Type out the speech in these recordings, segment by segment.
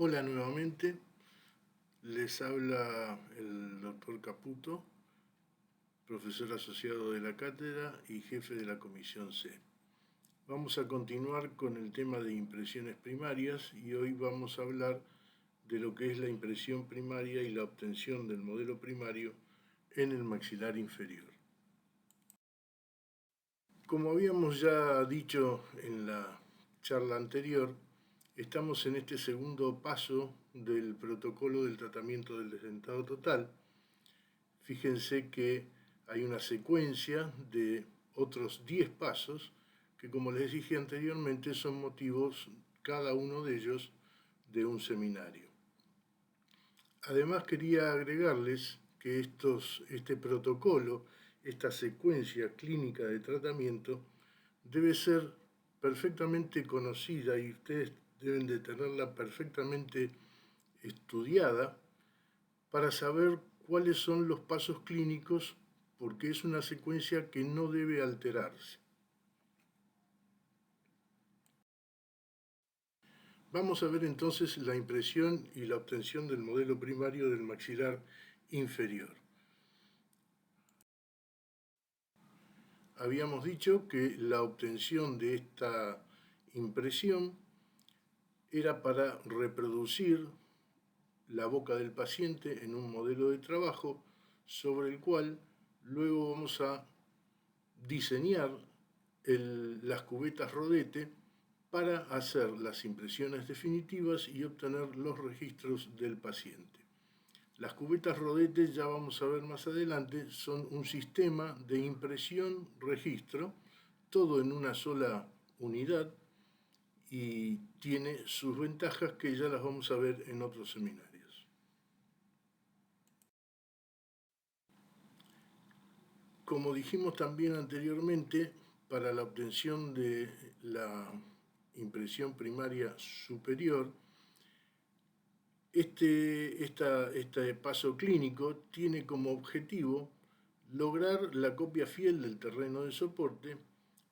Hola nuevamente, les habla el doctor Caputo, profesor asociado de la cátedra y jefe de la comisión C. Vamos a continuar con el tema de impresiones primarias y hoy vamos a hablar de lo que es la impresión primaria y la obtención del modelo primario en el maxilar inferior. Como habíamos ya dicho en la charla anterior, estamos en este segundo paso del protocolo del tratamiento del desdentado total. Fíjense que hay una secuencia de otros 10 pasos que, como les dije anteriormente, son motivos, cada uno de ellos, de un seminario. Además, quería agregarles que este protocolo, esta secuencia clínica de tratamiento, debe ser perfectamente conocida y ustedes deben de tenerla perfectamente estudiada para saber cuáles son los pasos clínicos, porque es una secuencia que no debe alterarse. Vamos a ver entonces la impresión y la obtención del modelo primario del maxilar inferior. Habíamos dicho que la obtención de esta impresión era para reproducir la boca del paciente en un modelo de trabajo sobre el cual luego vamos a diseñar las cubetas rodete para hacer las impresiones definitivas y obtener los registros del paciente. Las cubetas rodete, ya vamos a ver más adelante, son un sistema de impresión-registro, todo en una sola unidad, y tiene sus ventajas que ya las vamos a ver en otros seminarios. Como dijimos también anteriormente, para la obtención de la impresión primaria superior, este paso clínico tiene como objetivo lograr la copia fiel del terreno de soporte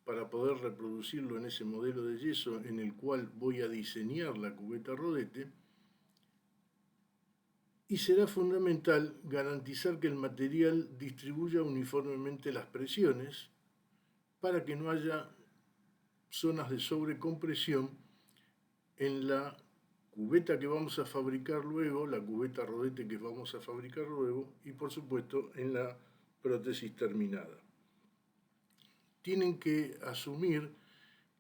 para poder reproducirlo en ese modelo de yeso en el cual voy a diseñar la cubeta rodete, y será fundamental garantizar que el material distribuya uniformemente las presiones para que no haya zonas de sobrecompresión en la cubeta que vamos a fabricar luego, la cubeta rodete que vamos a fabricar luego, y por supuesto en la prótesis terminada. Tienen que asumir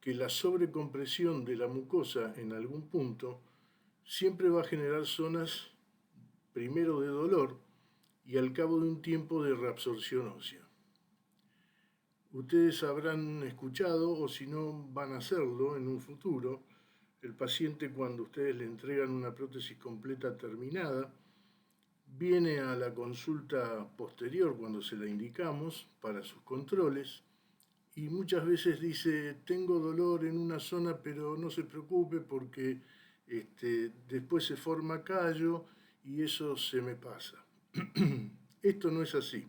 que la sobrecompresión de la mucosa en algún punto siempre va a generar zonas primero de dolor y al cabo de un tiempo de reabsorción ósea. Ustedes habrán escuchado, o si no van a hacerlo en un futuro, el paciente, cuando ustedes le entregan una prótesis completa terminada, viene a la consulta posterior cuando se la indicamos para sus controles y muchas veces dice: tengo dolor en una zona, pero no se preocupe porque después se forma callo y eso se me pasa. Esto no es así.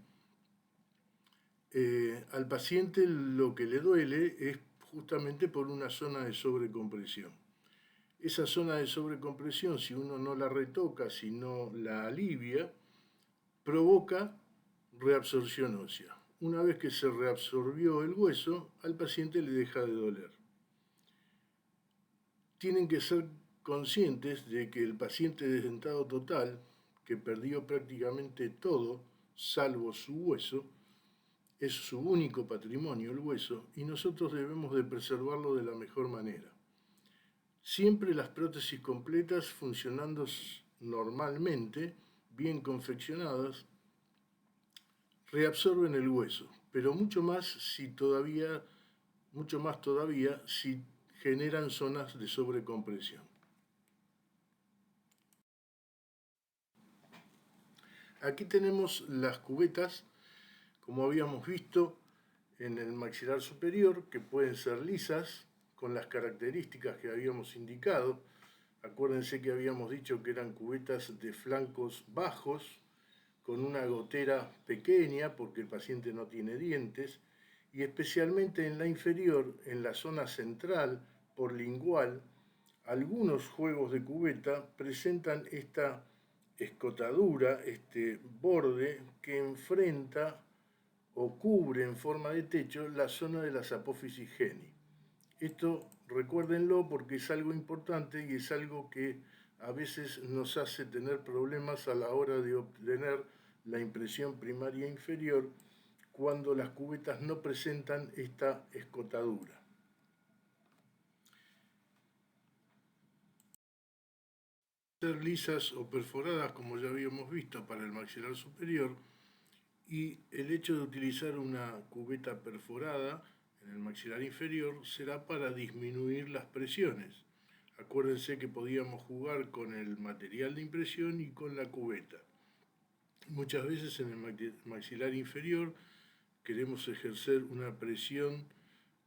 Al paciente lo que le duele es justamente por una zona de sobrecompresión. Esa zona de sobrecompresión, si uno no la retoca, si no la alivia, provoca reabsorción ósea. Una vez que se reabsorbió el hueso, al paciente le deja de doler. Tienen que ser conscientes de que el paciente desdentado total, que perdió prácticamente todo, salvo su hueso, es su único patrimonio, el hueso, y nosotros debemos de preservarlo de la mejor manera. Siempre las prótesis completas funcionando normalmente, bien confeccionadas, reabsorben el hueso, pero mucho más todavía si generan zonas de sobrecompresión. Aquí tenemos las cubetas, como habíamos visto en el maxilar superior, que pueden ser lisas, con las características que habíamos indicado. Acuérdense que habíamos dicho que eran cubetas de flancos bajos, con una gotera pequeña, porque el paciente no tiene dientes, y especialmente en la inferior, en la zona central, por lingual, Algunos juegos de cubeta presentan esta escotadura, este borde que enfrenta o cubre en forma de techo la zona de las apófisis geni. Esto recuérdenlo porque es algo importante y es algo que a veces nos hace tener problemas a la hora de obtener la impresión primaria inferior cuando las cubetas no presentan esta escotadura. Ser lisas o perforadas, como ya habíamos visto, para el maxilar superior, y el hecho de utilizar una cubeta perforada en el maxilar inferior será para disminuir las presiones. Acuérdense que podíamos jugar con el material de impresión y con la cubeta. Muchas veces en el maxilar inferior queremos ejercer una presión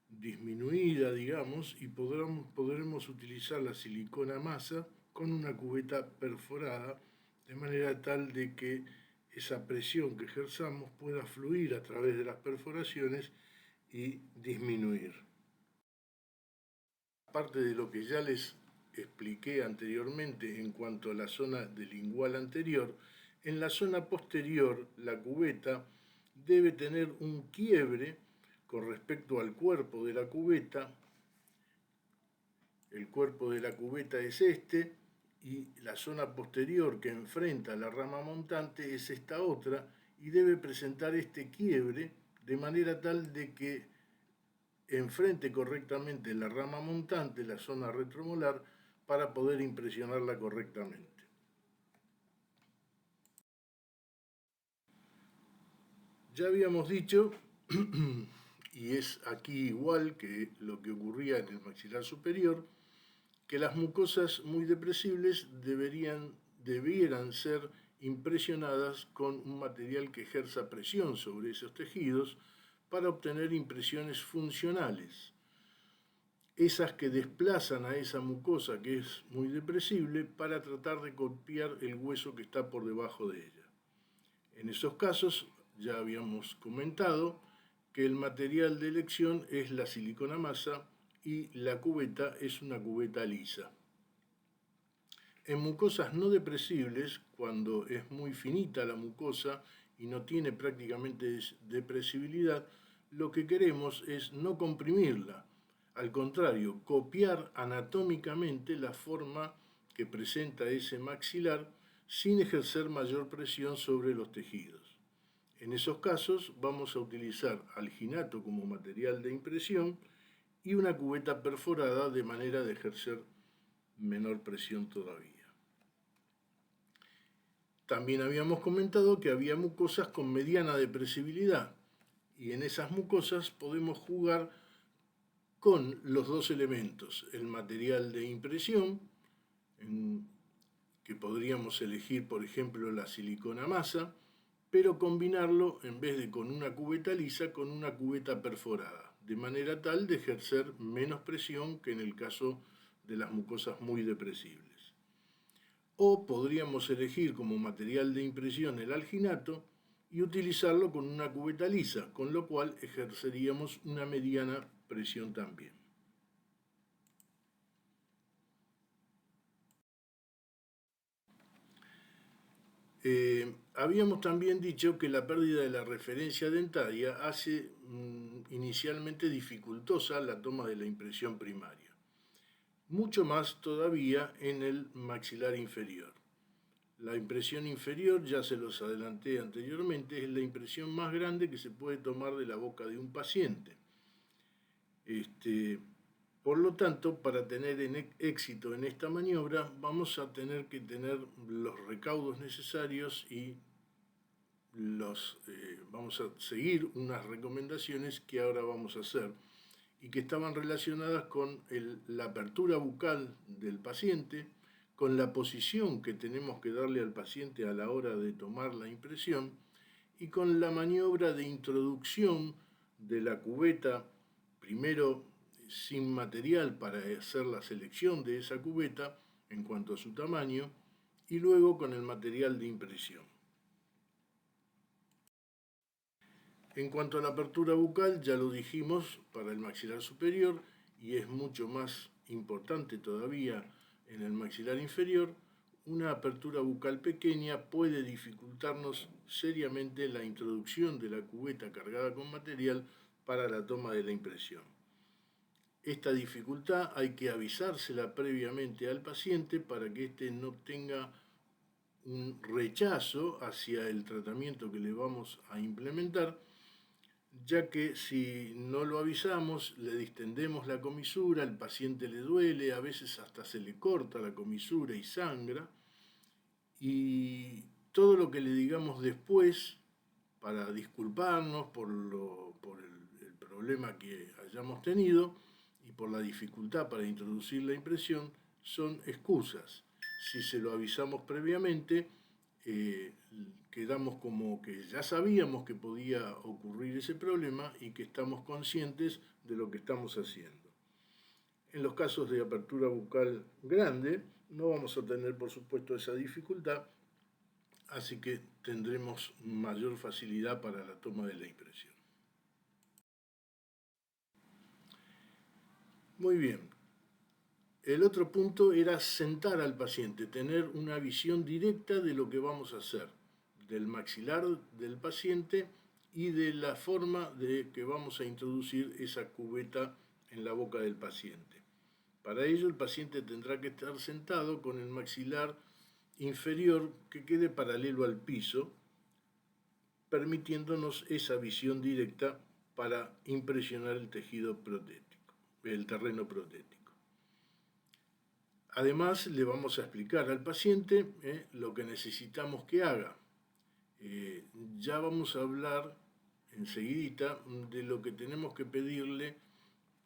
disminuida, digamos, y podremos utilizar la silicona masa con una cubeta perforada, de manera tal de que esa presión que ejerzamos pueda fluir a través de las perforaciones y disminuir. Aparte de lo que ya les expliqué anteriormente en cuanto a la zona del lingual anterior, en la zona posterior la cubeta debe tener un quiebre con respecto al cuerpo de la cubeta. El cuerpo de la cubeta es este y la zona posterior que enfrenta la rama montante es esta otra y debe presentar este quiebre de manera tal de que enfrente correctamente la rama montante, la zona retromolar, para poder impresionarla correctamente. Ya habíamos dicho, y es aquí igual que lo que ocurría en el maxilar superior, que las mucosas muy depresibles debieran ser impresionadas con un material que ejerza presión sobre esos tejidos para obtener impresiones funcionales, esas que desplazan a esa mucosa que es muy depresible para tratar de copiar el hueso que está por debajo de ella. En esos casos, ya habíamos comentado que el material de elección es la silicona masa y la cubeta es una cubeta lisa. En mucosas no depresibles, cuando es muy finita la mucosa y no tiene prácticamente depresibilidad, lo que queremos es no comprimirla. Al contrario, copiar anatómicamente la forma que presenta ese maxilar sin ejercer mayor presión sobre los tejidos. En esos casos vamos a utilizar alginato como material de impresión y una cubeta perforada de manera de ejercer menor presión todavía. También habíamos comentado que había mucosas con mediana depresibilidad y en esas mucosas podemos jugar con los dos elementos, el material de impresión, que podríamos elegir por ejemplo la silicona masa, pero combinarlo en vez de con una cubeta lisa con una cubeta perforada, de manera tal de ejercer menos presión que en el caso de las mucosas muy depresibles. O podríamos elegir como material de impresión el alginato y utilizarlo con una cubeta lisa, con lo cual ejerceríamos una mediana presión también. Habíamos también dicho que la pérdida de la referencia dentaria hace inicialmente dificultosa la toma de la impresión primaria. Mucho más todavía en el maxilar inferior. La impresión inferior, ya se los adelanté anteriormente, es la impresión más grande que se puede tomar de la boca de un paciente. Por lo tanto, para tener éxito en esta maniobra, vamos a tener que tener los recaudos necesarios y vamos a seguir unas recomendaciones que ahora vamos a hacer y que estaban relacionadas con la apertura bucal del paciente, con la posición que tenemos que darle al paciente a la hora de tomar la impresión y con la maniobra de introducción de la cubeta, primero sin material para hacer la selección de esa cubeta en cuanto a su tamaño y luego con el material de impresión. En cuanto a la apertura bucal, ya lo dijimos para el maxilar superior y es mucho más importante todavía en el maxilar inferior, una apertura bucal pequeña puede dificultarnos seriamente la introducción de la cubeta cargada con material para la toma de la impresión. Esta dificultad hay que avisársela previamente al paciente para que éste no tenga un rechazo hacia el tratamiento que le vamos a implementar, ya que si no lo avisamos, le distendemos la comisura, al paciente le duele, a veces hasta se le corta la comisura y sangra, y todo lo que le digamos después para disculparnos por el problema que hayamos tenido y por la dificultad para introducir la impresión son excusas. Si se lo avisamos previamente, quedamos como que ya sabíamos que podía ocurrir ese problema y que estamos conscientes de lo que estamos haciendo. En los casos de apertura bucal grande, no vamos a tener, por supuesto, esa dificultad, así que tendremos mayor facilidad para la toma de la impresión. Muy bien. El otro punto era sentar al paciente, tener una visión directa de lo que vamos a hacer, del maxilar del paciente y de la forma de que vamos a introducir esa cubeta en la boca del paciente. Para ello el paciente tendrá que estar sentado con el maxilar inferior que quede paralelo al piso, permitiéndonos esa visión directa para impresionar el tejido protético, el terreno protético. Además, le vamos a explicar al paciente lo que necesitamos que haga. Ya vamos a hablar enseguidita de lo que tenemos que pedirle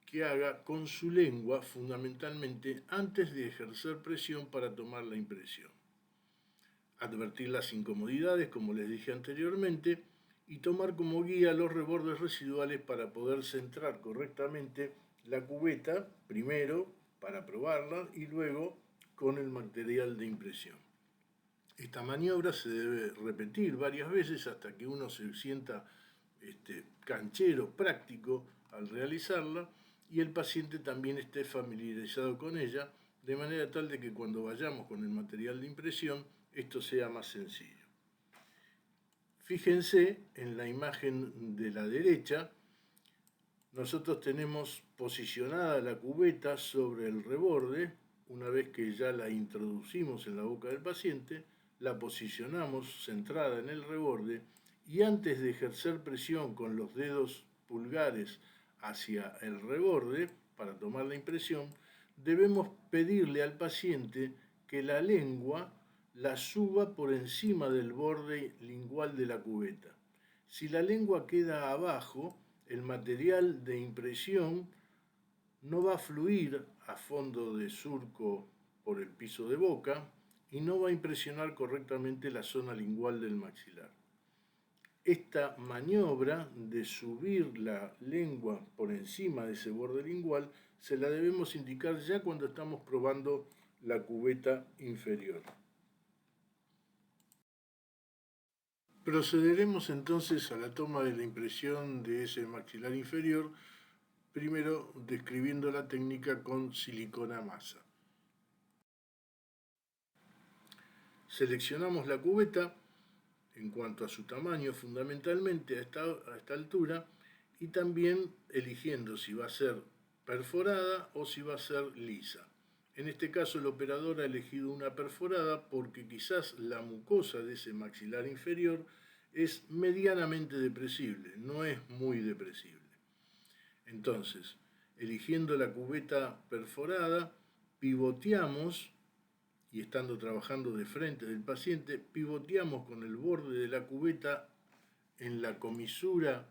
que haga con su lengua, fundamentalmente, antes de ejercer presión para tomar la impresión. Advertir las incomodidades, como les dije anteriormente, y tomar como guía los rebordes residuales para poder centrar correctamente la cubeta, primero para probarla y luego con el material de impresión. Esta maniobra se debe repetir varias veces hasta que uno se sienta canchero, práctico al realizarla y el paciente también esté familiarizado con ella, de manera tal de que cuando vayamos con el material de impresión esto sea más sencillo. Fíjense en la imagen de la derecha. Nosotros tenemos posicionada la cubeta sobre el reborde. Una vez que ya la introducimos en la boca del paciente, la posicionamos centrada en el reborde y antes de ejercer presión con los dedos pulgares hacia el reborde para tomar la impresión, debemos pedirle al paciente que la lengua la suba por encima del borde lingual de la cubeta. Si la lengua queda abajo, el material de impresión no va a fluir a fondo de surco por el piso de boca y no va a impresionar correctamente la zona lingual del maxilar. Esta maniobra de subir la lengua por encima de ese borde lingual se la debemos indicar ya cuando estamos probando la cubeta inferior. Procederemos entonces a la toma de la impresión de ese maxilar inferior, primero describiendo la técnica con silicona masa. Seleccionamos la cubeta en cuanto a su tamaño fundamentalmente a esta altura y también eligiendo si va a ser perforada o si va a ser lisa. En este caso el operador ha elegido una perforada porque quizás la mucosa de ese maxilar inferior es medianamente depresible, no es muy depresible. Entonces, eligiendo la cubeta perforada, pivoteamos y estando trabajando de frente del paciente, pivoteamos con el borde de la cubeta en la comisura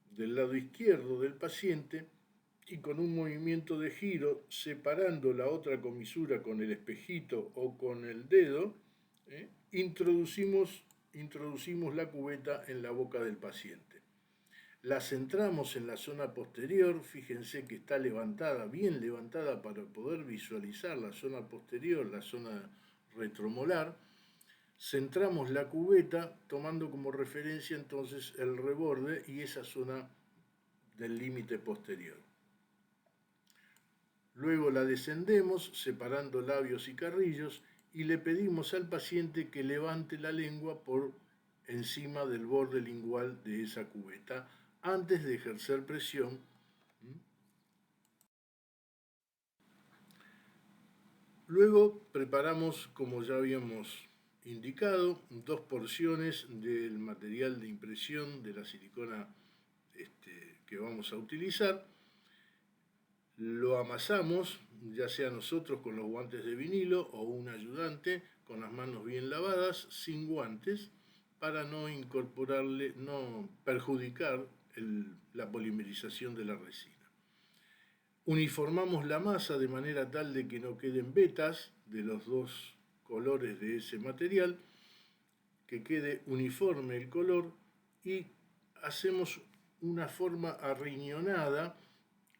del lado izquierdo del paciente y con un movimiento de giro separando la otra comisura con el espejito o con el dedo, introducimos la cubeta en la boca del paciente. La centramos en la zona posterior, fíjense que está levantada, bien levantada para poder visualizar la zona posterior, la zona retromolar. Centramos la cubeta tomando como referencia entonces el reborde y esa zona del límite posterior. Luego la descendemos separando labios y carrillos y le pedimos al paciente que levante la lengua por encima del borde lingual de esa cubeta antes de ejercer presión. Luego preparamos, como ya habíamos indicado, 2 porciones del material de impresión de la silicona que vamos a utilizar. Lo amasamos, ya sea nosotros con los guantes de vinilo o un ayudante con las manos bien lavadas, sin guantes, para no perjudicar la polimerización de la resina. Uniformamos la masa de manera tal de que no queden vetas de los dos colores de ese material, que quede uniforme el color, y hacemos una forma arriñonada,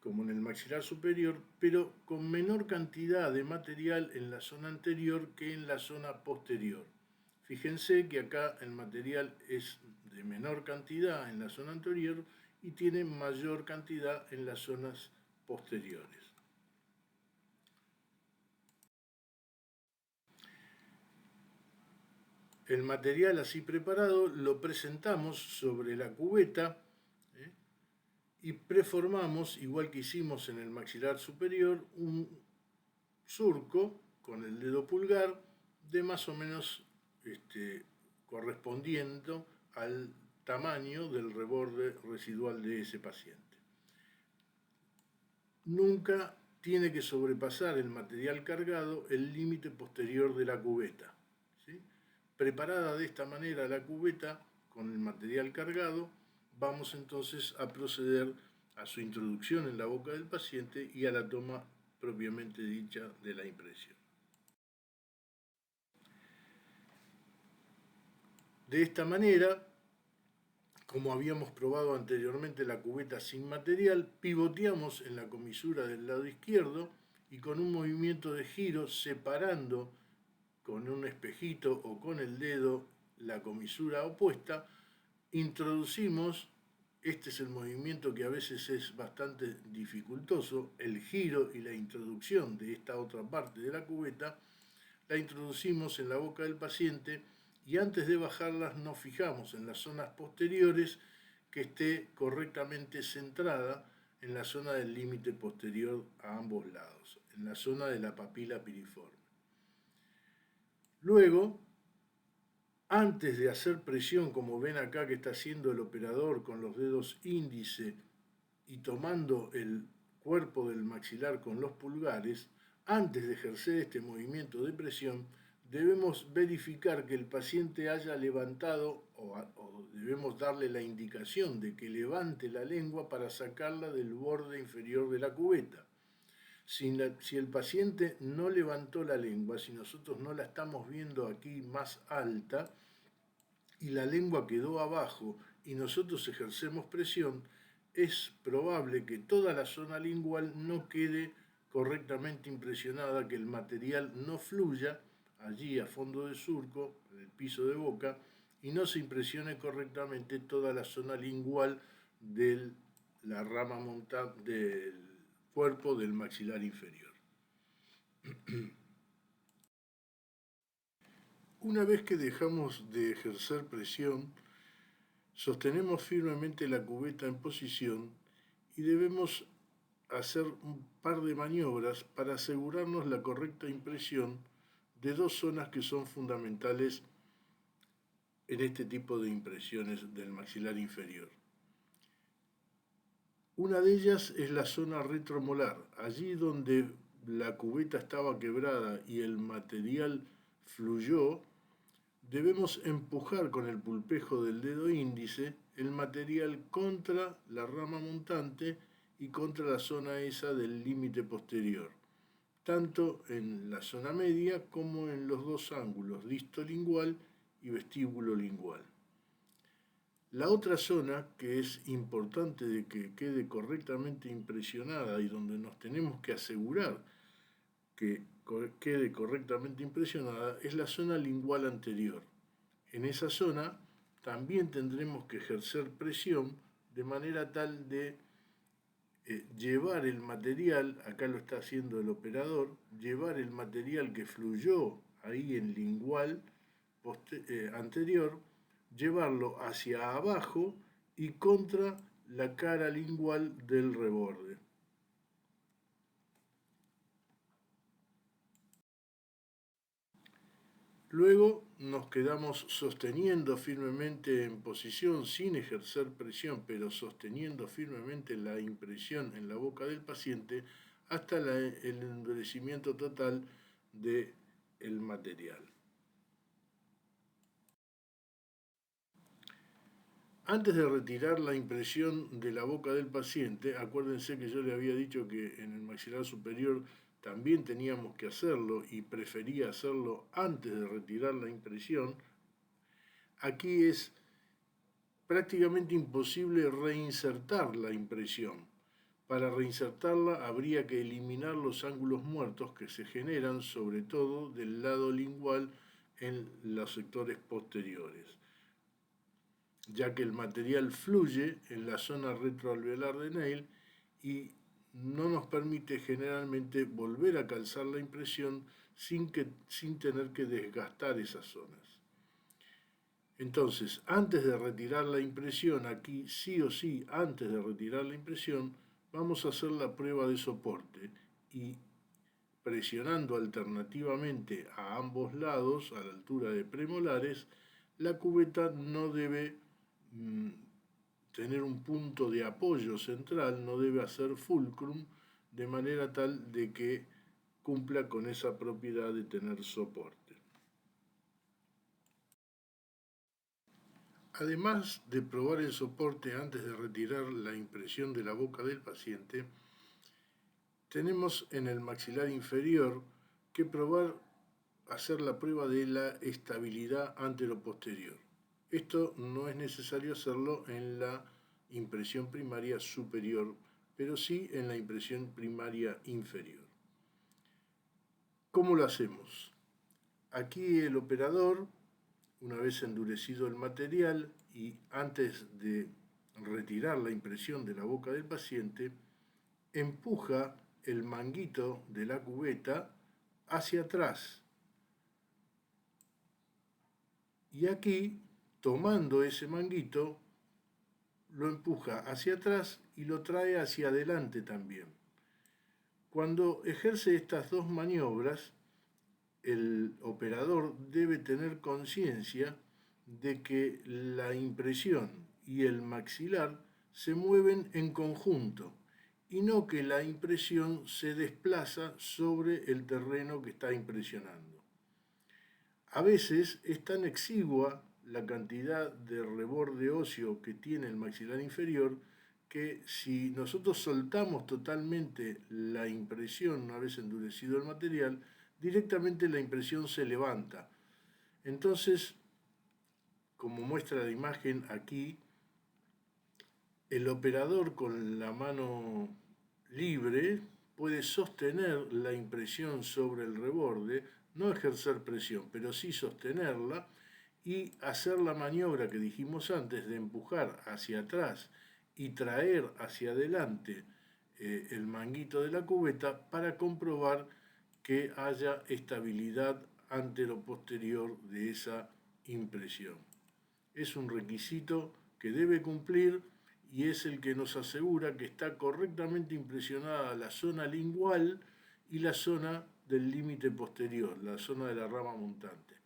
como en el maxilar superior, pero con menor cantidad de material en la zona anterior que en la zona posterior. Fíjense que acá el material es de menor cantidad en la zona anterior y tiene mayor cantidad en las zonas posteriores. El material así preparado lo presentamos sobre la cubeta y preformamos, igual que hicimos en el maxilar superior, un surco con el dedo pulgar de más o menos correspondiendo al tamaño del reborde residual de ese paciente. Nunca tiene que sobrepasar el material cargado el límite posterior de la cubeta. ¿Sí? Preparada de esta manera la cubeta con el material cargado, vamos entonces a proceder a su introducción en la boca del paciente y a la toma propiamente dicha de la impresión. De esta manera, como habíamos probado anteriormente la cubeta sin material, pivoteamos en la comisura del lado izquierdo y con un movimiento de giro separando con un espejito o con el dedo la comisura opuesta, introducimos, este es el movimiento que a veces es bastante dificultoso, el giro y la introducción de esta otra parte de la cubeta, la introducimos en la boca del paciente y antes de bajarlas nos fijamos en las zonas posteriores que esté correctamente centrada en la zona del límite posterior a ambos lados, en la zona de la papila piriforme. Luego, antes de hacer presión, como ven acá que está haciendo el operador con los dedos índice y tomando el cuerpo del maxilar con los pulgares, antes de ejercer este movimiento de presión, debemos verificar que el paciente haya levantado o debemos darle la indicación de que levante la lengua para sacarla del borde inferior de la cubeta. Si el paciente no levantó la lengua, si nosotros no la estamos viendo aquí más alta y la lengua quedó abajo y nosotros ejercemos presión, es probable que toda la zona lingual no quede correctamente impresionada, que el material no fluya allí a fondo de surco, en el piso de boca, y no se impresione correctamente toda la zona lingual de la rama montante del cuerpo del maxilar inferior. Una vez que dejamos de ejercer presión, sostenemos firmemente la cubeta en posición y debemos hacer un par de maniobras para asegurarnos la correcta impresión de dos zonas que son fundamentales en este tipo de impresiones del maxilar inferior. Una de ellas es la zona retromolar, allí donde la cubeta estaba quebrada y el material fluyó, debemos empujar con el pulpejo del dedo índice el material contra la rama montante y contra la zona esa del límite posterior, tanto en la zona media como en los dos ángulos, distolingual y vestíbulo lingual. La otra zona que es importante de que quede correctamente impresionada y donde nos tenemos que asegurar que quede correctamente impresionada es la zona lingual anterior. En esa zona también tendremos que ejercer presión de manera tal de llevar el material, acá lo está haciendo el operador, llevar el material que fluyó ahí en lingual anterior, llevarlo hacia abajo y contra la cara lingual del reborde. Luego nos quedamos sosteniendo firmemente en posición, sin ejercer presión, pero sosteniendo firmemente la impresión en la boca del paciente hasta el endurecimiento total del material. Antes de retirar la impresión de la boca del paciente, acuérdense que yo le había dicho que en el maxilar superior también teníamos que hacerlo y prefería hacerlo antes de retirar la impresión. Aquí es prácticamente imposible reinsertar la impresión. Para reinsertarla habría que eliminar los ángulos muertos que se generan sobre todo del lado lingual en los sectores posteriores, ya que el material fluye en la zona retroalveolar de Neil y no nos permite generalmente volver a calzar la impresión sin tener que desgastar esas zonas. Entonces, antes de retirar la impresión, aquí sí o sí, antes de retirar la impresión, vamos a hacer la prueba de soporte y presionando alternativamente a ambos lados, a la altura de premolares, la cubeta no debe tener un punto de apoyo central, no debe hacer fulcrum, de manera tal de que cumpla con esa propiedad de tener soporte. Además de probar el soporte antes de retirar la impresión de la boca del paciente, tenemos en el maxilar inferior que probar hacer la prueba de la estabilidad anteroposterior. Esto no es necesario hacerlo en la impresión primaria superior, pero sí en la impresión primaria inferior. ¿Cómo lo hacemos? Aquí el operador, una vez endurecido el material y antes de retirar la impresión de la boca del paciente, empuja el manguito de la cubeta hacia atrás. Y aquí, tomando ese manguito, lo empuja hacia atrás y lo trae hacia adelante también. Cuando ejerce estas dos maniobras, el operador debe tener conciencia de que la impresión y el maxilar se mueven en conjunto y no que la impresión se desplaza sobre el terreno que está impresionando. A veces es tan exigua la cantidad de reborde óseo que tiene el maxilar inferior que si nosotros soltamos totalmente la impresión una vez endurecido el material, directamente la impresión se levanta. Entonces, como muestra la imagen aquí, el operador con la mano libre puede sostener la impresión sobre el reborde, no ejercer presión, pero sí sostenerla y hacer la maniobra que dijimos antes de empujar hacia atrás y traer hacia adelante el manguito de la cubeta para comprobar que haya estabilidad anteroposterior de esa impresión. Es un requisito que debe cumplir y es el que nos asegura que está correctamente impresionada la zona lingual y la zona del límite posterior, la zona de la rama montante.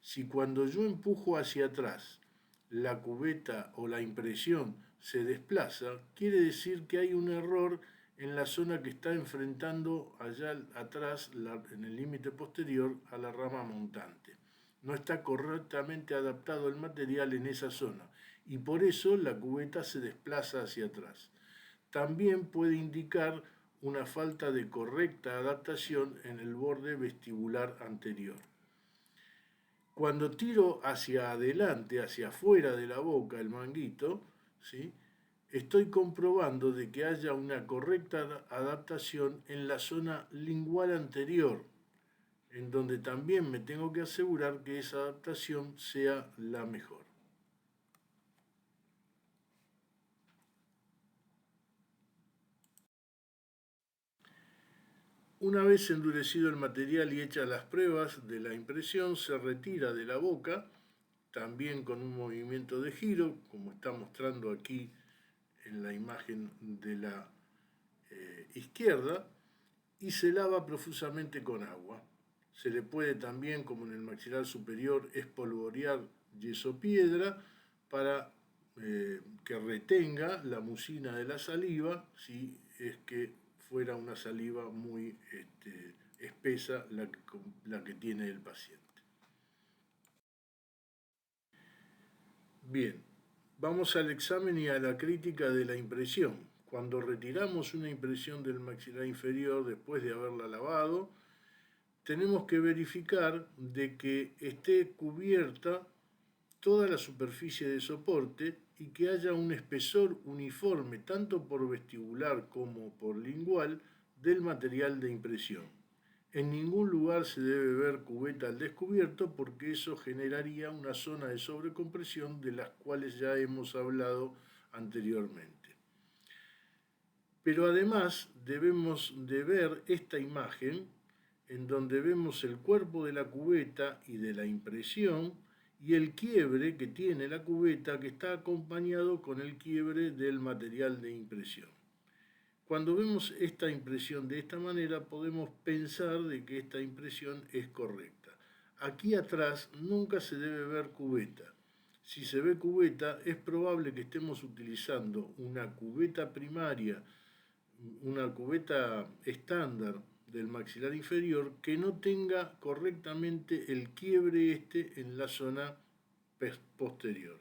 Si cuando yo empujo hacia atrás la cubeta o la impresión se desplaza, quiere decir que hay un error en la zona que está enfrentando allá atrás, en el límite posterior, a la rama montante. No está correctamente adaptado el material en esa zona y por eso la cubeta se desplaza hacia atrás. También puede indicar una falta de correcta adaptación en el borde vestibular anterior. Cuando tiro hacia adelante, hacia afuera de la boca el manguito, ¿sí?, estoy comprobando de que haya una correcta adaptación en la zona lingual anterior, en donde también me tengo que asegurar que esa adaptación sea la mejor. Una vez endurecido el material y hechas las pruebas de la impresión, se retira de la boca, también con un movimiento de giro, como está mostrando aquí en la imagen de la izquierda, y se lava profusamente con agua. Se le puede también, como en el maxilar superior, espolvorear yeso piedra para que retenga la mucina de la saliva, si es que fuera una saliva muy espesa la que tiene el paciente. Bien, vamos al examen y a la crítica de la impresión. Cuando retiramos una impresión del maxilar inferior después de haberla lavado, tenemos que verificar de que esté cubierta toda la superficie de soporte y que haya un espesor uniforme, tanto por vestibular como por lingual, del material de impresión. En ningún lugar se debe ver cubeta al descubierto porque eso generaría una zona de sobrecompresión de las cuales ya hemos hablado anteriormente. Pero además debemos de ver esta imagen en donde vemos el cuerpo de la cubeta y de la impresión y el quiebre que tiene la cubeta que está acompañado con el quiebre del material de impresión. Cuando vemos esta impresión de esta manera podemos pensar de que esta impresión es correcta. Aquí atrás nunca se debe ver cubeta. Si se ve cubeta es probable que estemos utilizando una cubeta primaria, una cubeta estándar del maxilar inferior que no tenga correctamente el quiebre en la zona posterior.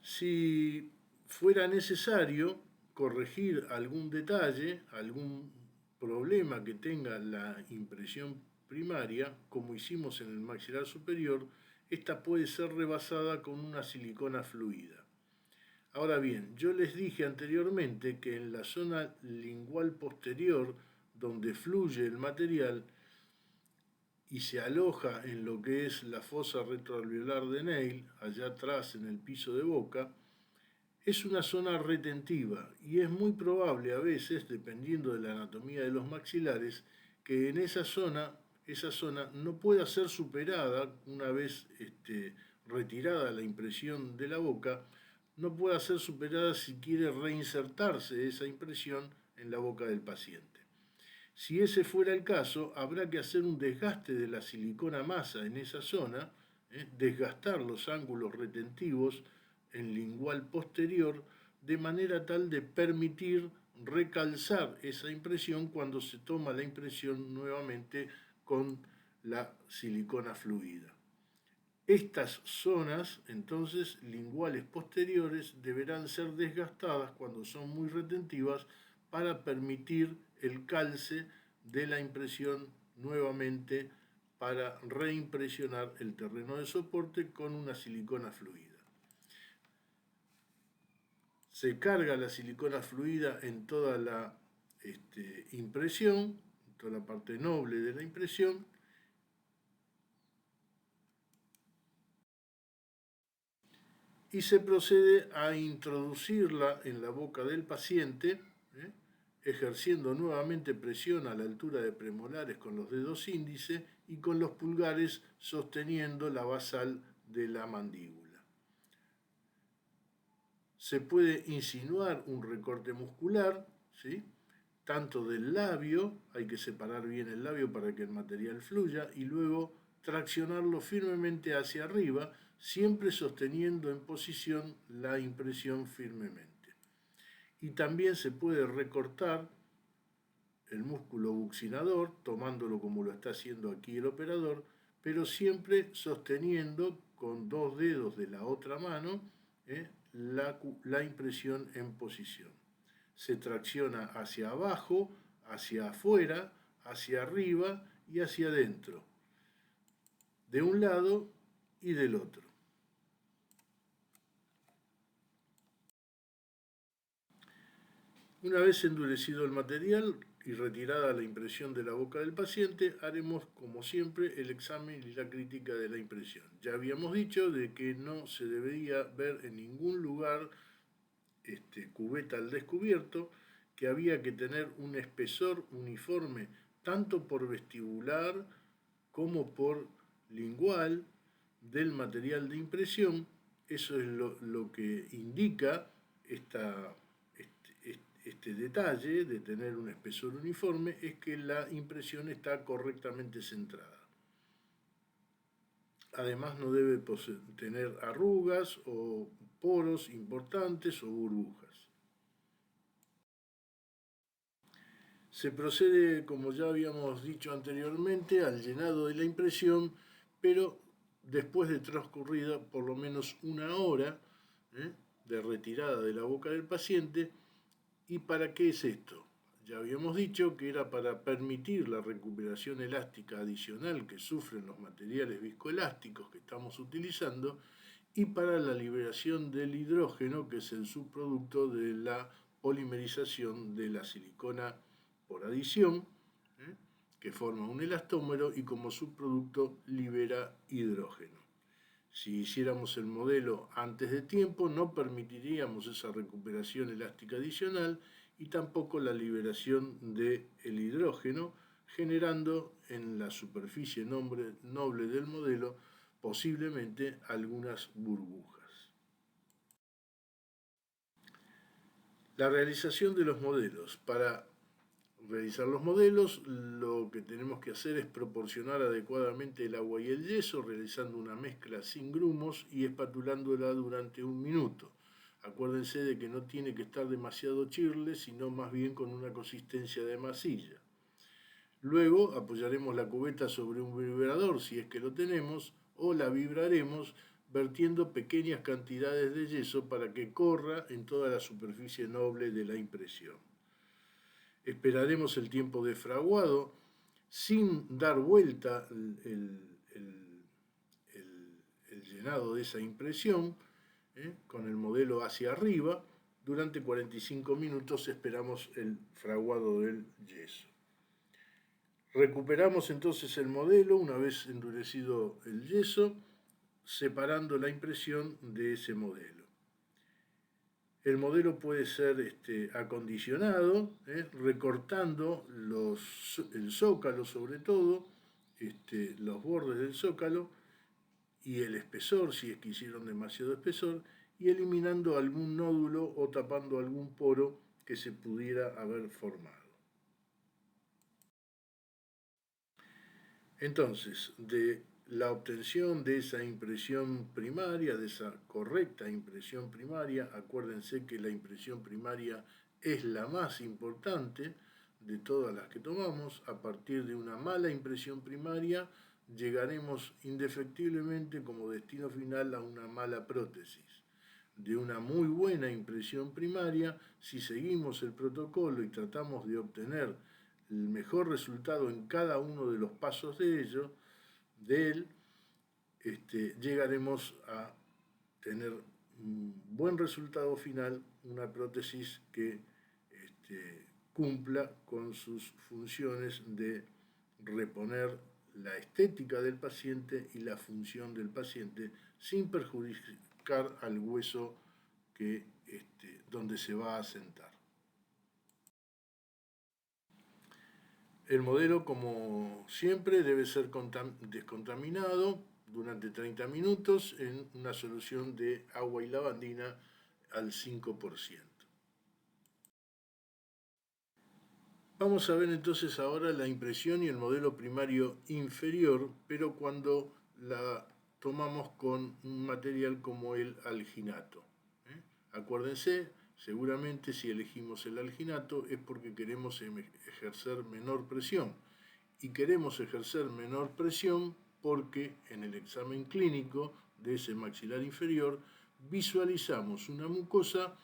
Si fuera necesario corregir algún detalle, algún problema que tenga la impresión primaria, como hicimos en el maxilar superior, esta puede ser rebasada con una silicona fluida. Ahora bien, yo les dije anteriormente que en la zona lingual posterior, donde fluye el material y se aloja en lo que es la fosa retroalveolar de Neil, allá atrás en el piso de boca, es una zona retentiva y es muy probable a veces, dependiendo de la anatomía de los maxilares, que en esa zona no pueda ser superada una vez retirada la impresión de la boca, no pueda ser superada si quiere reinsertarse esa impresión en la boca del paciente. Si ese fuera el caso, habrá que hacer un desgaste de la silicona masa en esa zona, desgastar los ángulos retentivos en lingual posterior, de manera tal de permitir recalzar esa impresión cuando se toma la impresión nuevamente con la silicona fluida. Estas zonas, entonces, linguales posteriores, deberán ser desgastadas cuando son muy retentivas para permitir el calce de la impresión nuevamente para reimpresionar el terreno de soporte con una silicona fluida. Se carga la silicona fluida en toda la impresión, en toda la parte noble de la impresión, y se procede a introducirla en la boca del paciente, ejerciendo nuevamente presión a la altura de premolares con los dedos índice y con los pulgares sosteniendo la basal de la mandíbula. Se puede insinuar un recorte muscular, ¿sí?, tanto del labio, hay que separar bien el labio para que el material fluya, y luego traccionarlo firmemente hacia arriba, siempre sosteniendo en posición la impresión firmemente. Y también se puede recortar el músculo buccinador, tomándolo como lo está haciendo aquí el operador, pero siempre sosteniendo con dos dedos de la otra mano la impresión en posición. Se tracciona hacia abajo, hacia afuera, hacia arriba y hacia adentro, de un lado y del otro. Una vez endurecido el material y retirada la impresión de la boca del paciente, haremos como siempre el examen y la crítica de la impresión. Ya habíamos dicho de que no se debería ver en ningún lugar cubeta al descubierto, que había que tener un espesor uniforme tanto por vestibular como por lingual del material de impresión. Eso es lo que indica este detalle de tener un espesor uniforme, es que la impresión está correctamente centrada. Además no debe tener arrugas o poros importantes o burbujas. Se procede, como ya habíamos dicho anteriormente, al llenado de la impresión, pero después de transcurrida por lo menos una hora de retirada de la boca del paciente. ¿Y para qué es esto? Ya habíamos dicho que era para permitir la recuperación elástica adicional que sufren los materiales viscoelásticos que estamos utilizando y para la liberación del hidrógeno, que es el subproducto de la polimerización de la silicona por adición, que forma un elastómero y como subproducto libera hidrógeno. Si hiciéramos el modelo antes de tiempo, no permitiríamos esa recuperación elástica adicional y tampoco la liberación del hidrógeno, generando en la superficie noble del modelo posiblemente algunas burbujas. La realización de los modelos. Para realizar los modelos, lo que tenemos que hacer es proporcionar adecuadamente el agua y el yeso, realizando una mezcla sin grumos y espatulándola durante 1 minuto. Acuérdense de que no tiene que estar demasiado chirle, sino más bien con una consistencia de masilla. Luego apoyaremos la cubeta sobre un vibrador, si es que lo tenemos, o la vibraremos vertiendo pequeñas cantidades de yeso para que corra en toda la superficie noble de la impresión. Esperaremos el tiempo de fraguado sin dar vuelta el llenado de esa impresión, con el modelo hacia arriba. Durante 45 minutos esperamos el fraguado del yeso. Recuperamos entonces el modelo una vez endurecido el yeso, separando la impresión de ese modelo. El modelo puede ser acondicionado, recortando el zócalo sobre todo, los bordes del zócalo y el espesor, si es que hicieron demasiado espesor, y eliminando algún nódulo o tapando algún poro que se pudiera haber formado. Entonces, de la obtención de esa impresión primaria, de esa correcta impresión primaria, acuérdense que la impresión primaria es la más importante de todas las que tomamos. A partir de una mala impresión primaria, llegaremos indefectiblemente como destino final a una mala prótesis. De una muy buena impresión primaria, si seguimos el protocolo y tratamos de obtener el mejor resultado en cada uno de los pasos de él, llegaremos a tener un buen resultado final, una prótesis que cumpla con sus funciones de reponer la estética del paciente y la función del paciente sin perjudicar al hueso donde se va a sentar. El modelo, como siempre, debe ser descontaminado durante 30 minutos en una solución de agua y lavandina al 5%. Vamos a ver entonces ahora la impresión y el modelo primario inferior, pero cuando la tomamos con un material como el alginato. Acuérdense, seguramente si elegimos el alginato es porque queremos ejercer menor presión. Y queremos ejercer menor presión porque en el examen clínico de ese maxilar inferior visualizamos una mucosa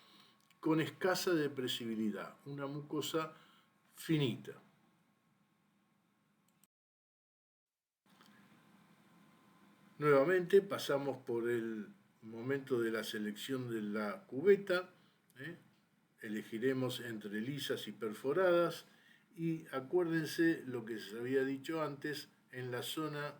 con escasa depresibilidad, una mucosa finita. Nuevamente pasamos por el momento de la selección de la cubeta, elegiremos entre lisas y perforadas y acuérdense lo que se había dicho antes, en la zona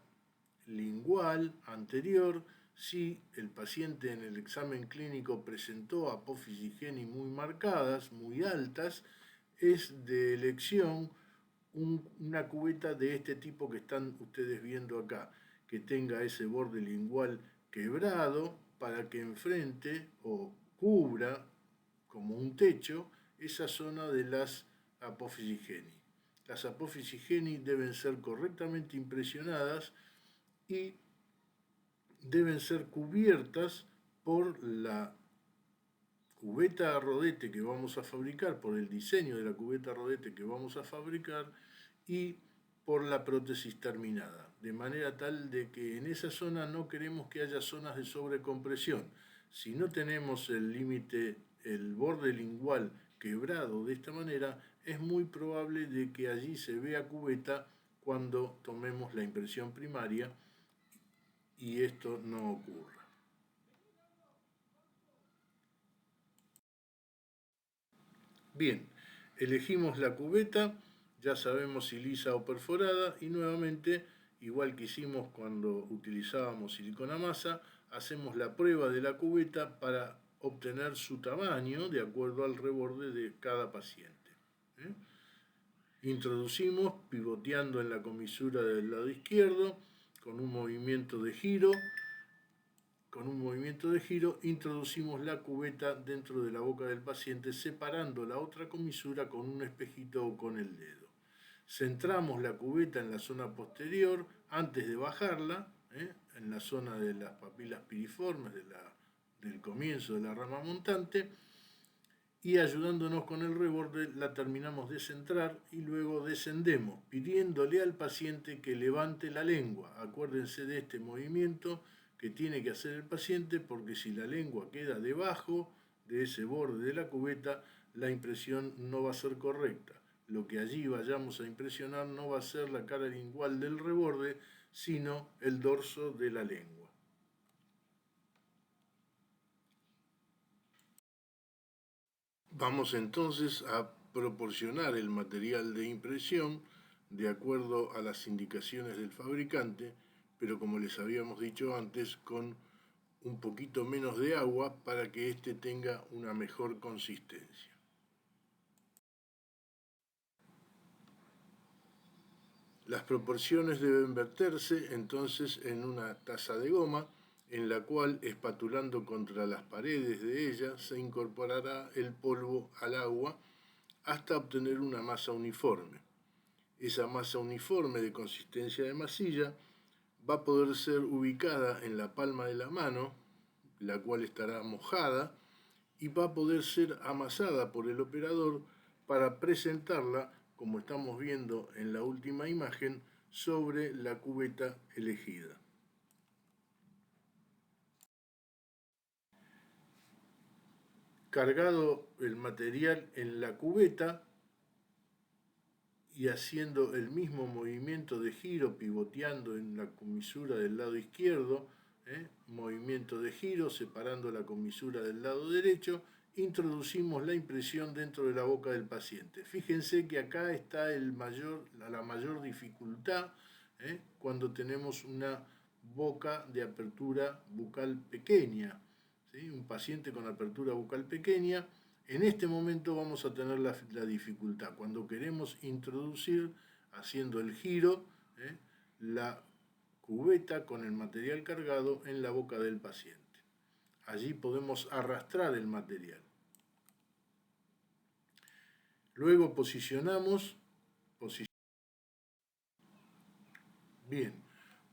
lingual anterior si el paciente en el examen clínico presentó apófisis Geni muy marcadas, muy altas, es de elección una cubeta de este tipo que están ustedes viendo acá, que tenga ese borde lingual quebrado para que enfrente o cubra como un techo esa zona de las apófisis Geni. Las apófisis Geni deben ser correctamente impresionadas y deben ser cubiertas por la cubeta rodete que vamos a fabricar, por el diseño de la cubeta rodete que vamos a fabricar y por la prótesis terminada, de manera tal de que en esa zona no queremos que haya zonas de sobrecompresión. Si no tenemos el límite, el borde lingual quebrado de esta manera, es muy probable de que allí se vea cubeta cuando tomemos la impresión primaria y esto no ocurra. Bien, elegimos la cubeta, ya sabemos si lisa o perforada y nuevamente, igual que hicimos cuando utilizábamos silicona masa, hacemos la prueba de la cubeta para obtener su tamaño de acuerdo al reborde de cada paciente. Introducimos pivoteando en la comisura del lado izquierdo con un movimiento de giro. Con un movimiento de giro introducimos la cubeta dentro de la boca del paciente separando la otra comisura con un espejito o con el dedo. Centramos la cubeta en la zona posterior antes de bajarla, en la zona de las papilas piriformes del comienzo de la rama montante, y ayudándonos con el reborde la terminamos de centrar y luego descendemos pidiéndole al paciente que levante la lengua. Acuérdense de este movimiento que tiene que hacer el paciente porque si la lengua queda debajo de ese borde de la cubeta, la impresión no va a ser correcta. Lo que allí vayamos a impresionar no va a ser la cara lingual del reborde, sino el dorso de la lengua. Vamos entonces a proporcionar el material de impresión de acuerdo a las indicaciones del fabricante, pero como les habíamos dicho antes, con un poquito menos de agua para que éste tenga una mejor consistencia. Las proporciones deben verterse entonces en una taza de goma en la cual, espatulando contra las paredes de ella, se incorporará el polvo al agua hasta obtener una masa uniforme. Esa masa uniforme de consistencia de masilla va a poder ser ubicada en la palma de la mano, la cual estará mojada, y va a poder ser amasada por el operador para presentarla, como estamos viendo en la última imagen, sobre la cubeta elegida. Cargado el material en la cubeta y haciendo el mismo movimiento de giro, pivoteando en la comisura del lado izquierdo, movimiento de giro, separando la comisura del lado derecho, introducimos la impresión dentro de la boca del paciente. Fíjense que acá está la mayor dificultad cuando tenemos una boca de apertura bucal pequeña. ¿Sí? Un paciente con apertura bucal pequeña, en este momento vamos a tener la dificultad. Cuando queremos introducir, haciendo el giro, la cubeta con el material cargado en la boca del paciente. Allí podemos arrastrar el material. Luego posicionamos. Bien,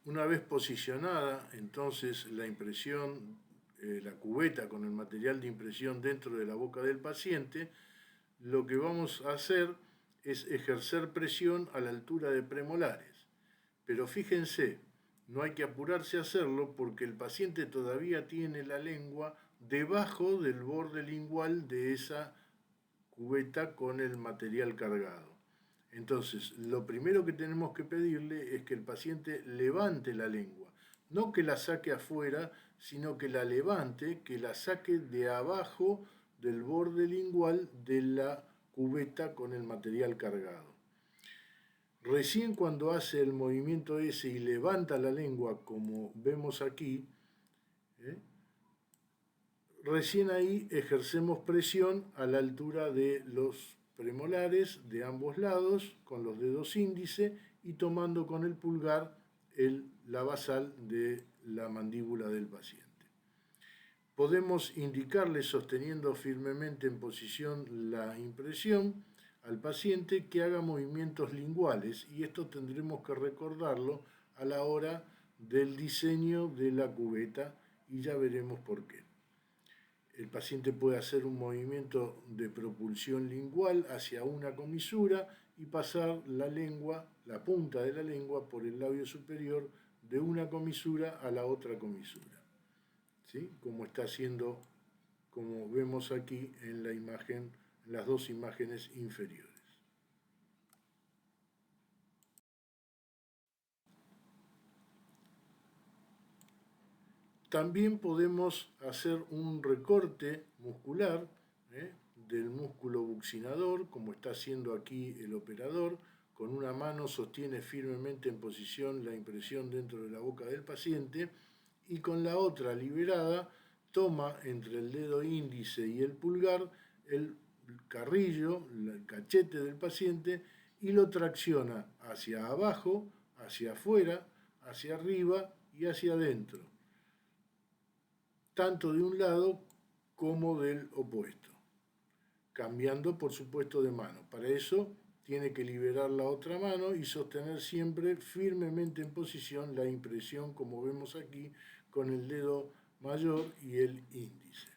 una vez posicionada, entonces la impresión, la cubeta con el material de impresión dentro de la boca del paciente, lo que vamos a hacer es ejercer presión a la altura de premolares. Pero fíjense, no hay que apurarse a hacerlo porque el paciente todavía tiene la lengua debajo del borde lingual de esa cubeta con el material cargado. Entonces, lo primero que tenemos que pedirle es que el paciente levante la lengua, no que la saque afuera, sino que la levante, que la saque de abajo del borde lingual de la cubeta con el material cargado. Recién cuando hace el movimiento ese y levanta la lengua, como vemos aquí, ¿eh? Recién ahí ejercemos presión a la altura de los premolares de ambos lados con los dedos índice y tomando con el pulgar la basal de la mandíbula del paciente. Podemos indicarle sosteniendo firmemente en posición la impresión al paciente que haga movimientos linguales y esto tendremos que recordarlo a la hora del diseño de la cubeta y ya veremos por qué. El paciente puede hacer un movimiento de propulsión lingual hacia una comisura y pasar la lengua, la punta de la lengua, por el labio superior de una comisura a la otra comisura, ¿sí? Como está haciendo, como vemos aquí en la imagen, en las dos imágenes inferiores. También podemos hacer un recorte muscular del músculo buccinador, como está haciendo aquí el operador. Con una mano sostiene firmemente en posición la impresión dentro de la boca del paciente y con la otra liberada toma entre el dedo índice y el pulgar el carrillo, el cachete del paciente y lo tracciona hacia abajo, hacia afuera, hacia arriba y hacia adentro, tanto de un lado como del opuesto, cambiando por supuesto de mano. Para eso tiene que liberar la otra mano y sostener siempre firmemente en posición la impresión, como vemos aquí, con el dedo mayor y el índice.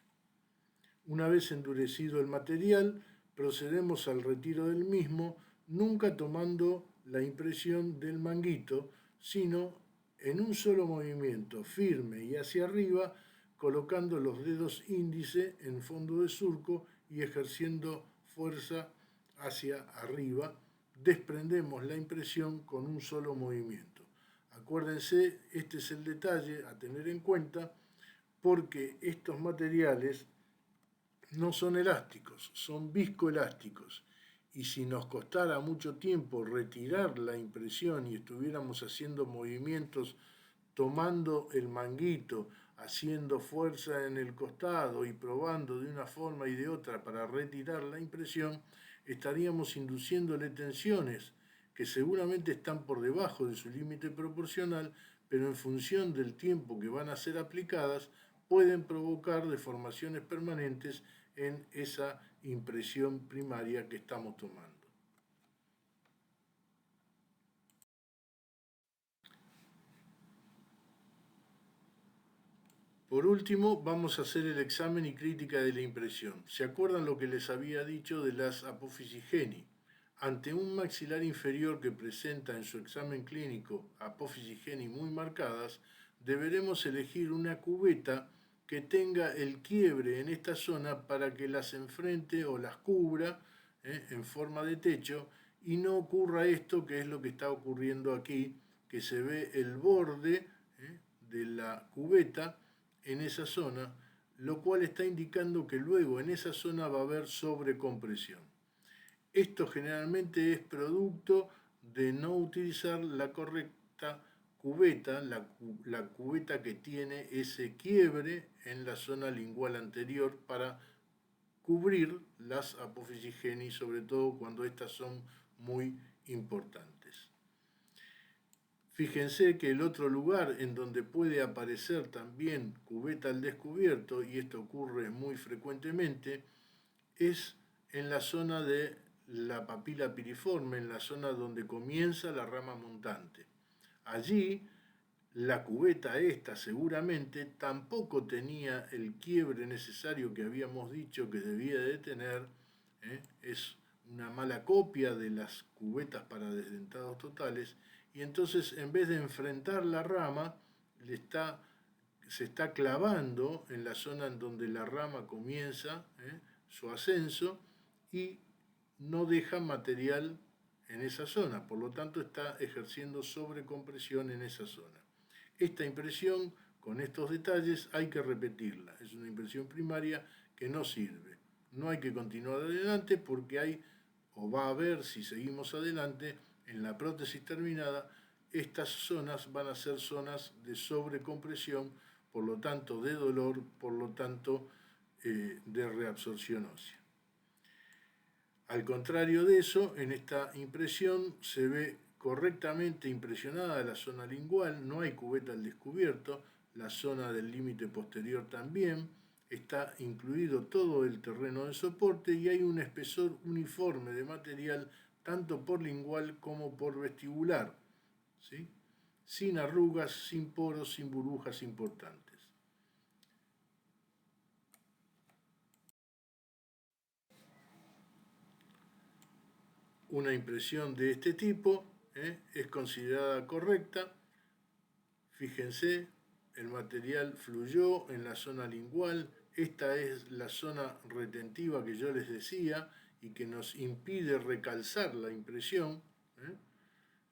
Una vez endurecido el material, procedemos al retiro del mismo, nunca tomando la impresión del manguito, sino en un solo movimiento, firme y hacia arriba, colocando los dedos índice en fondo de surco y ejerciendo fuerza hacia arriba, desprendemos la impresión con un solo movimiento. Acuérdense, este es el detalle a tener en cuenta, porque estos materiales no son elásticos, son viscoelásticos. Y si nos costara mucho tiempo retirar la impresión y estuviéramos haciendo movimientos tomando el manguito, haciendo fuerza en el costado y probando de una forma y de otra para retirar la impresión, estaríamos induciéndole tensiones que seguramente están por debajo de su límite proporcional, pero en función del tiempo que van a ser aplicadas, pueden provocar deformaciones permanentes en esa impresión primaria que estamos tomando. Por último, vamos a hacer el examen y crítica de la impresión. ¿Se acuerdan lo que les había dicho de las apófisis geni? Ante un maxilar inferior que presenta en su examen clínico apófisis geni muy marcadas, deberemos elegir una cubeta que tenga el quiebre en esta zona para que las enfrente o las cubra en forma de techo y no ocurra esto que es lo que está ocurriendo aquí, que se ve el borde de la cubeta en esa zona, lo cual está indicando que luego en esa zona va a haber sobrecompresión. Esto generalmente es producto de no utilizar la correcta cubeta, la cubeta que tiene ese quiebre en la zona lingual anterior para cubrir las apófisis geni, sobre todo cuando estas son muy importantes. Fíjense que el otro lugar en donde puede aparecer también cubeta al descubierto, y esto ocurre muy frecuentemente, es en la zona de la papila piriforme, en la zona donde comienza la rama montante. Allí la cubeta esta seguramente tampoco tenía el quiebre necesario que habíamos dicho que debía de tener, es una mala copia de las cubetas para desdentados totales, y entonces en vez de enfrentar la rama, se está clavando en la zona en donde la rama comienza su ascenso y no deja material en esa zona, por lo tanto está ejerciendo sobrecompresión en esa zona. Esta impresión, con estos detalles, hay que repetirla. Es una impresión primaria que no sirve. No hay que continuar adelante porque hay, o va a haber, si seguimos adelante, en la prótesis terminada, estas zonas van a ser zonas de sobrecompresión por lo tanto de dolor, por lo tanto de reabsorción ósea. Al contrario de eso, en esta impresión se ve correctamente impresionada la zona lingual, no hay cubeta al descubierto, la zona del límite posterior también, está incluido todo el terreno de soporte y hay un espesor uniforme de material tanto por lingual como por vestibular, ¿sí? Sin arrugas, sin poros, sin burbujas importantes. Una impresión de este tipo es considerada correcta. Fíjense, el material fluyó en la zona lingual. Esta es la zona retentiva que yo les decía y que nos impide recalzar la impresión.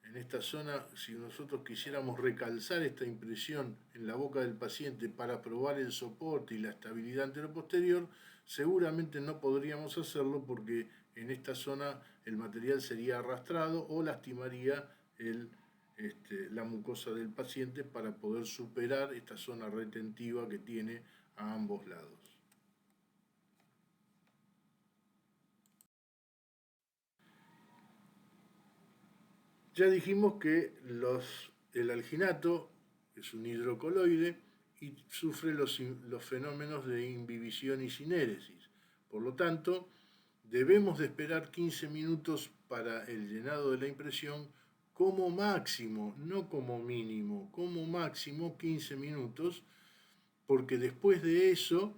En esta zona, si nosotros quisiéramos recalzar esta impresión en la boca del paciente para probar el soporte y la estabilidad anteroposterior, seguramente no podríamos hacerlo porque en esta zona el material sería arrastrado o lastimaría la mucosa del paciente para poder superar esta zona retentiva que tiene a ambos lados. Ya dijimos que el alginato es un hidrocoloide y sufre los fenómenos de imbibición y sinéresis. Por lo tanto, debemos de esperar 15 minutos para el llenado de la impresión como máximo, no como mínimo, como máximo 15 minutos, porque después de eso,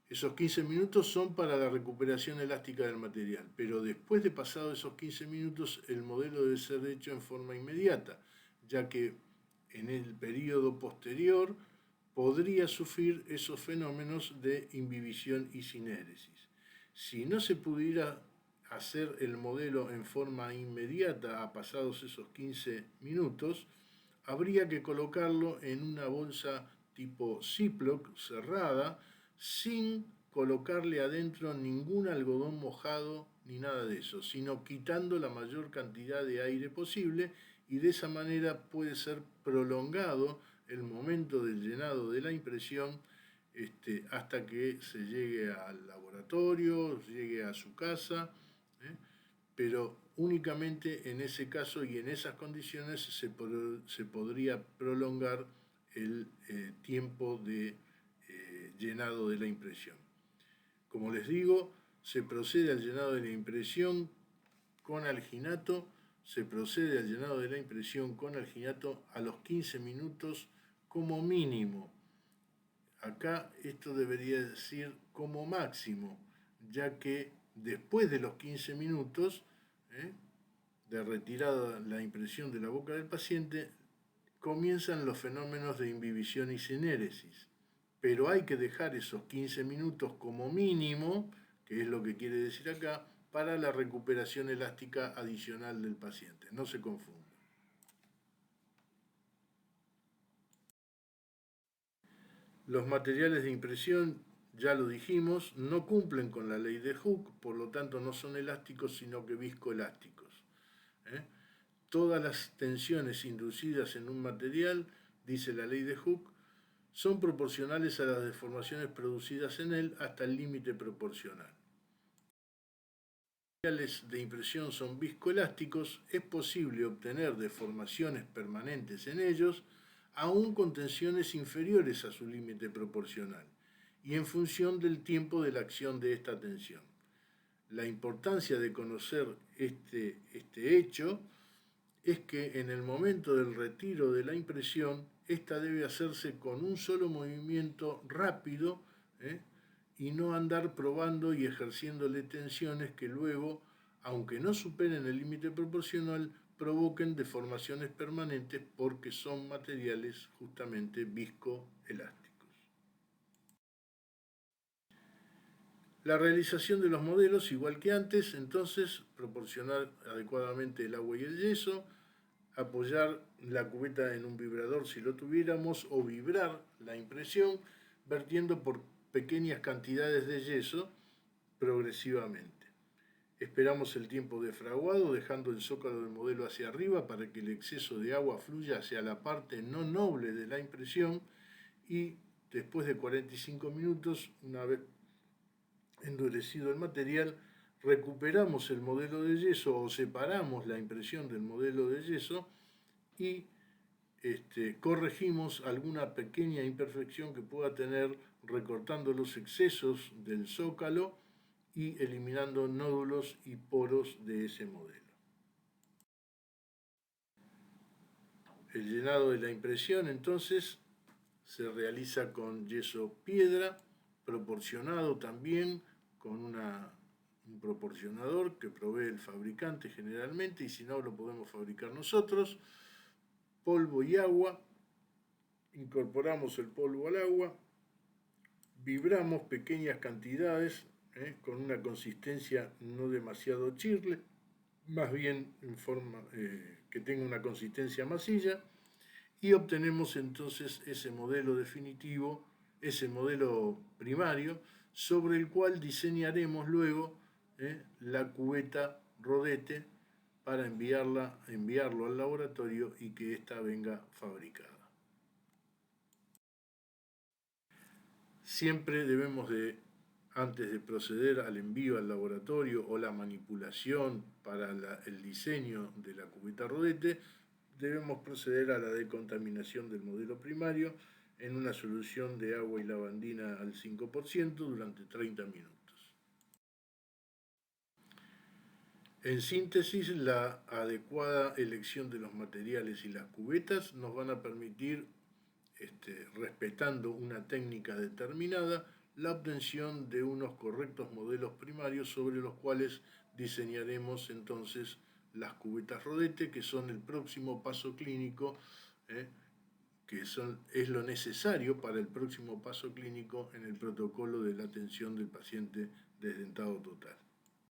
esos 15 minutos son para la recuperación elástica del material, pero después de pasados esos 15 minutos el modelo debe ser hecho en forma inmediata, ya que en el periodo posterior podría sufrir esos fenómenos de imbibición y sinéresis. Si no se pudiera hacer el modelo en forma inmediata a pasados esos 15 minutos, habría que colocarlo en una bolsa tipo Ziploc cerrada, sin colocarle adentro ningún algodón mojado ni nada de eso, sino quitando la mayor cantidad de aire posible y de esa manera puede ser prolongado el momento del llenado de la impresión hasta que se llegue al laboratorio, llegue a su casa, pero únicamente en ese caso y en esas condiciones se podría prolongar el tiempo de llenado de la impresión. Como les digo, se procede al llenado de la impresión con alginato, se procede al llenado de la impresión con alginato a los 15 minutos como mínimo. Acá esto debería decir como máximo, ya que después de los 15 minutos de retirada la impresión de la boca del paciente, comienzan los fenómenos de imbibición y sinéresis. Pero hay que dejar esos 15 minutos como mínimo, que es lo que quiere decir acá, para la recuperación elástica adicional del paciente. No se confunda. Los materiales de impresión, ya lo dijimos, no cumplen con la ley de Hooke, por lo tanto no son elásticos, sino que viscoelásticos. Todas las tensiones inducidas en un material, dice la ley de Hooke, son proporcionales a las deformaciones producidas en él hasta el límite proporcional. Los materiales de impresión son viscoelásticos, es posible obtener deformaciones permanentes en ellos, aún con tensiones inferiores a su límite proporcional, y en función del tiempo de la acción de esta tensión. La importancia de conocer este hecho es que en el momento del retiro de la impresión, esta debe hacerse con un solo movimiento rápido y no andar probando y ejerciéndole tensiones que luego, aunque no superen el límite proporcional, provoquen deformaciones permanentes porque son materiales justamente viscoelásticos. La realización de los modelos, igual que antes, entonces, proporcionar adecuadamente el agua y el yeso, apoyar la cubeta en un vibrador si lo tuviéramos o vibrar la impresión vertiendo por pequeñas cantidades de yeso progresivamente. Esperamos el tiempo de fraguado dejando el zócalo del modelo hacia arriba para que el exceso de agua fluya hacia la parte no noble de la impresión y después de 45 minutos, una vez endurecido el material, recuperamos el modelo de yeso o separamos la impresión del modelo de yeso y corregimos alguna pequeña imperfección que pueda tener recortando los excesos del zócalo y eliminando nódulos y poros de ese modelo. El llenado de la impresión entonces se realiza con yeso piedra, proporcionado también con un proporcionador que provee el fabricante generalmente, y si no lo podemos fabricar nosotros. Polvo y agua, incorporamos el polvo al agua, vibramos pequeñas cantidades con una consistencia no demasiado chirle, más bien en forma que tenga una consistencia masilla, y obtenemos entonces ese modelo definitivo, ese modelo primario, sobre el cual diseñaremos luego la cubeta rodete para enviarlo al laboratorio y que ésta venga fabricada. Siempre debemos antes de proceder al envío al laboratorio o la manipulación para el diseño de la cubeta rodete, debemos proceder a la decontaminación del modelo primario en una solución de agua y lavandina al 5% durante 30 minutos. En síntesis, la adecuada elección de los materiales y las cubetas nos van a permitir, respetando una técnica determinada, la obtención de unos correctos modelos primarios sobre los cuales diseñaremos entonces las cubetas rodete, que son el próximo paso clínico, es lo necesario para el próximo paso clínico en el protocolo de la atención del paciente desdentado total.